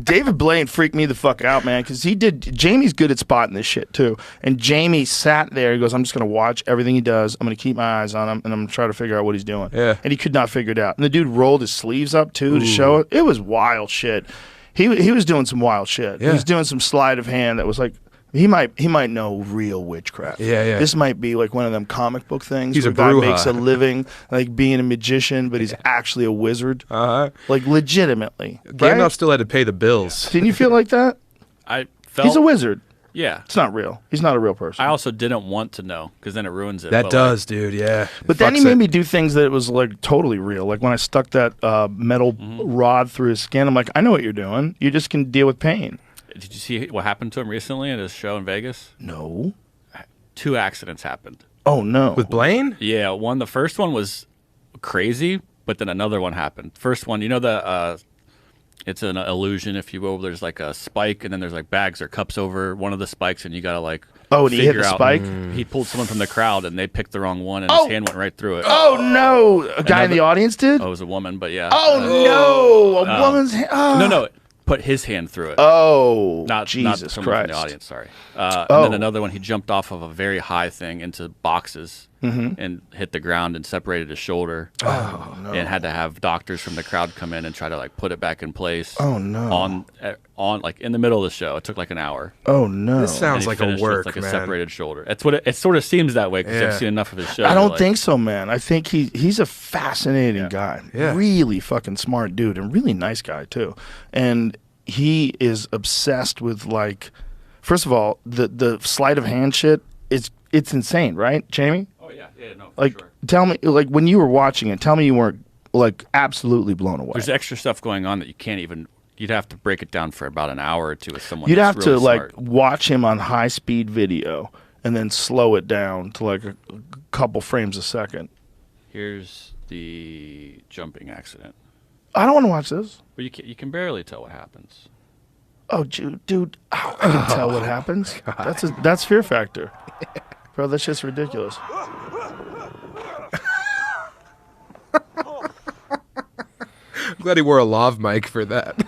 David Blaine freaked me the fuck out, man, because Jamie's good at spotting this shit, too. And Jamie sat there, he goes, I'm just going to watch everything he does. I'm going to keep my eyes on him, and I'm going to try to figure out what he's doing. Yeah. And he could not figure it out. And the dude rolled his sleeves up, too, to show it. It was wild shit. He was doing some wild shit. Yeah. He was doing some sleight of hand that was like, he might know real witchcraft. Yeah. This might be like one of them comic book things. He's where a guy bruja. makes a living like being a magician, but he's actually a wizard. Like legitimately. Gandalf right? still had to pay the bills. Didn't you feel like that? I felt He's a wizard. Yeah. It's not real. He's not a real person. I also didn't want to know because then it ruins it. That but does, dude. Yeah. But then he made me do things that was like totally real. Like when I stuck that metal rod through his skin, I'm like, I know what you're doing. You just can deal with pain. Did you see what happened to him recently at his show in Vegas? No. 2 accidents happened. Oh no. With Blaine? Yeah, the first one was crazy, but then another one happened. First one, you know it's an illusion, if you will. There's like a spike, and then there's like bags or cups over one of the spikes, and you gotta like. Oh, and he hit the out. spike? He pulled someone from the crowd, and they picked the wrong one, and his hand went right through it. Oh no! A guy in the audience did? Oh, it was a woman, but yeah. Oh no! A woman's hand. No. Put his hand through it. Oh, not Jesus someone Christ! from the audience. Sorry. And then another one, he jumped off of a very high thing into boxes and hit the ground and separated his shoulder. Oh no! And had to have doctors from the crowd come in and try to like put it back in place. Oh no! On like in the middle of the show, it took like an hour. Oh no! This sounds like a work, with, like man. a separated shoulder. It's what it sort of seems that way because I've seen enough of his show. I don't think so, man. I think he's a fascinating guy. Yeah. Really fucking smart dude and really nice guy too. And he is obsessed with like, first of all, the sleight of hand shit. It's insane, right, Jamie? Oh yeah, no. Like, sure. tell me, like when you were watching it, tell me you weren't like absolutely blown away. There's extra stuff going on that you can't even. You'd have to break it down for about an hour or two with someone. You'd have that's to really like smart. watch him on high speed video and then slow it down to like a couple frames a second. Here's the jumping accident. I don't want to watch this. But you can barely tell what happens. Oh, dude, I can tell what happens. That's Fear Factor, bro. That's just ridiculous. I'm glad he wore a lav mic for that.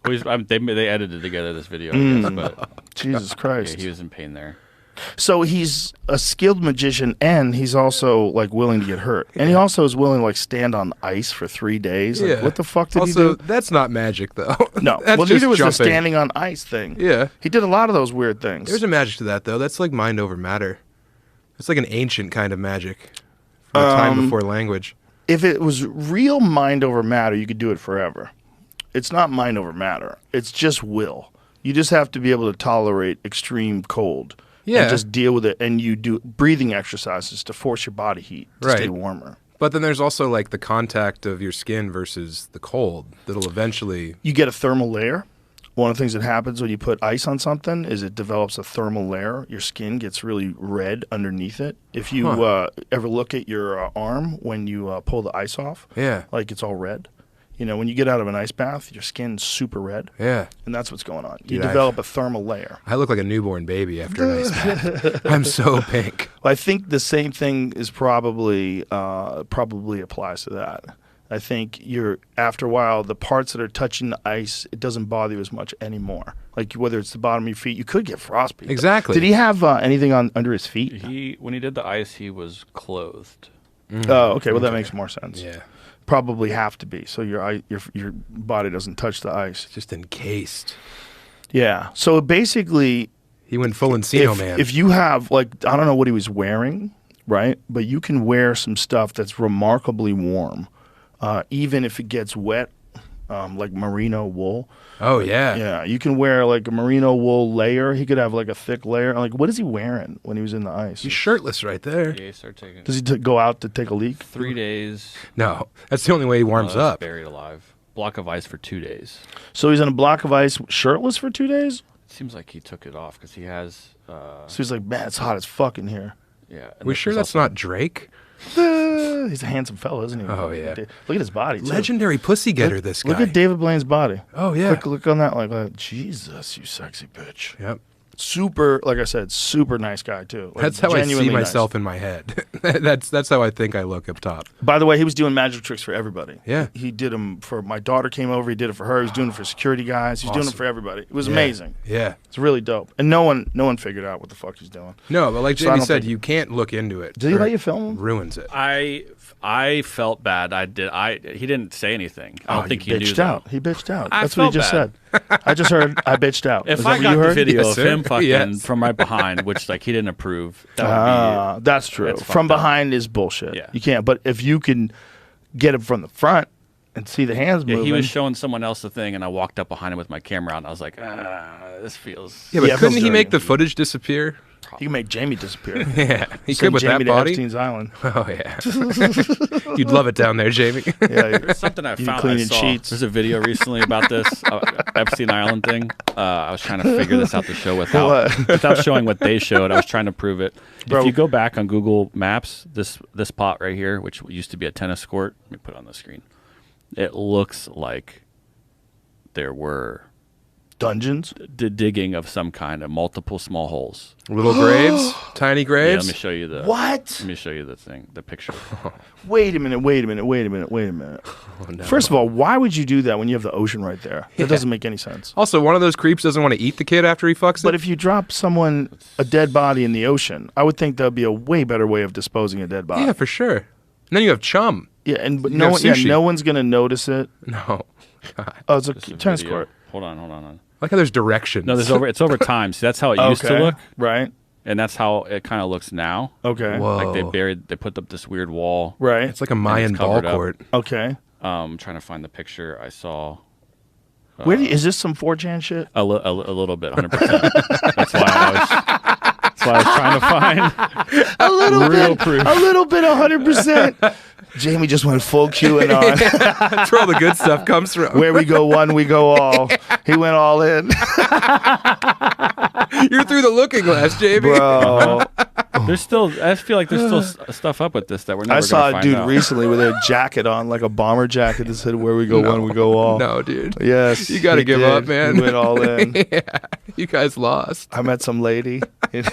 Well, they edited together this video, I guess, but Jesus Christ. yeah, he was in pain there. So he's a skilled magician, and he's also like willing to get hurt, and he also is willing to like stand on ice for 3 days. Like, what the fuck did he Also, do? that's not magic, though. No, That's well, just neither was the jumping. standing on ice thing. Yeah. He did a lot of those weird things. There's a magic to that, though. That's like mind over matter. It's like an ancient kind of magic from a time before language. If it was real mind over matter, you could do it forever. It's not mind over matter. It's just will. You just have to be able to tolerate extreme cold. Yeah. And just deal with it. And you do breathing exercises to force your body heat to stay warmer. But then there's also like the contact of your skin versus the cold that'll eventually... You get a thermal layer. One of the things that happens when you put ice on something is it develops a thermal layer. Your skin gets really red underneath it. If you ever look at your arm when you pull the ice off, like it's all red. You know, when you get out of an ice bath, your skin's super red. Yeah. And that's what's going on. You Dude, develop a thermal layer. I look like a newborn baby after an ice bath. I'm so pink. Well, I think the same thing is probably applies to that. I think after a while, the parts that are touching the ice, it doesn't bother you as much anymore. Like whether it's the bottom of your feet, you could get frostbite. Exactly. Did he have anything under his feet? When he did the ice, he was clothed. Oh, okay. Well, that makes more sense. Yeah. Probably have to be so your body doesn't touch the ice. Just encased. Yeah. So basically, he went full Encino Man. If you have like I don't know what he was wearing, right? But you can wear some stuff that's remarkably warm, even if it gets wet, like merino wool. Oh yeah. Yeah. You can wear like a merino wool layer. He could have like a thick layer. Like what is he wearing when he was in the ice? He's shirtless right there. Yeah, he started taking. Does he go out to take a leak? 3 days. No, that's the only way he warms up. Buried alive. Block of ice for 2 days. So he's in a block of ice, shirtless for 2 days. It seems like he took it off because he has. So he's like, man, it's hot as fuck in here. Yeah. We sure that's not Drake? He's a handsome fellow, isn't he? Oh yeah. Look at his body. Too. Legendary pussy getter. This guy. Look at David Blaine's body. Oh yeah. Look on that. Like, Jesus, you sexy bitch. Yep. Super, like I said, super nice guy too. Like, That's how I see genuinely myself nice. in my head. That's how I think I look up top. By the way, he was doing magic tricks for everybody. Yeah. He did them for my daughter came over. He did it for her. He was doing it for security guys. He's doing Awesome. it for everybody. It was Yeah. amazing. Yeah. It's really dope. And no one figured out what the fuck he's doing. No, but like So I Jamie don't said, think- you can't look into it. Did he or let it you film him? Ruins it. I felt bad. He didn't say anything. I don't think he knew bitched that. out. He bitched out. I That's what he felt just bad. said. I just heard I bitched out. If Is that I what got you the heard? video Yes, of sir. him fucking Yes. from right behind, which like he didn't approve, that would be That's true. That's From fucked up. behind is bullshit. Yeah. You can't. But if you can get him from the front and see the hands Yeah, moving. he was showing someone else the thing, and I walked up behind him with my camera out, and I was like, this feels. Yeah, but Yeah, couldn't Phil's he make dirty. the footage disappear? He can make Jamie disappear. Yeah, he Send could with Jamie that body. to Epstein's Island. Oh yeah, you'd love it down there, Jamie. Yeah, There's something I You found. cleaning I saw. sheets. There's a video recently about this Epstein Island thing. I was trying to figure this out to show without showing what they showed. I was trying to prove it. Bro. If you go back on Google Maps, this pot right here, which used to be a tennis court, let me put it on the screen. It looks like there were dungeons. digging of some kind of multiple small holes. Little graves, tiny Yeah, graves. let me show you the. What? Let me show you the thing, the picture. Wait a minute. Oh, no. First of all, why would you do that when you have the ocean right there? That doesn't make any sense. Also, one of those creeps doesn't want to eat the kid after he fucks it. But if you drop a dead body in the ocean, I would think that would be a way better way of disposing a dead body. yeah, for sure. And then you have chum. Yeah, and but You no have one, yeah, sushi. no one's gonna notice it. No. God. Oh, it's a This is tennis video. court. Hold on. Like how there's directions. No, it's over time. See, that's how it used to Okay, look, right? and that's how it kind of looks now. Okay, Whoa. Like they put up this weird wall. right? It's like a Mayan it's ball covered up. court. Okay. Trying to find the picture I saw. Is this some 4chan shit? A little bit, 100%. That's why I was trying to find A little real bit, proof. a little bit, 100%. Jamie just went full QAnon. That's where all the good stuff comes from. Where we go one, we go all. He went all in, You're through the looking glass, Jamie. bro. There's still. I feel like there's still stuff up with this that we're never. I saw gonna a find dude out. recently with a jacket on, like a bomber jacket that said "Where we go one, we go all." No, dude. Yes, You gotta he give did. up, man. He went all in. Yeah, you guys lost. I met some lady. In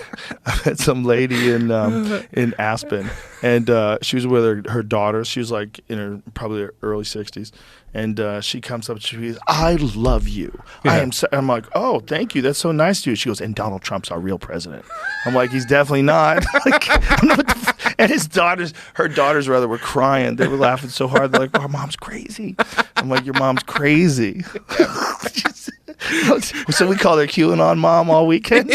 Aspen, and she was with her daughters. She was like in her probably early 60s, and she comes up. She goes, "I love you. I am." I'm like, "Oh, thank you. That's so nice to you." She goes, "And Donald Trump's our real president." I'm like, "He's definitely not." Like, I don't know what the and her daughters rather, were crying. They were laughing so hard. They're like, "Our mom's crazy." I'm like, "Your mom's crazy." So we called her QAnon mom all weekend.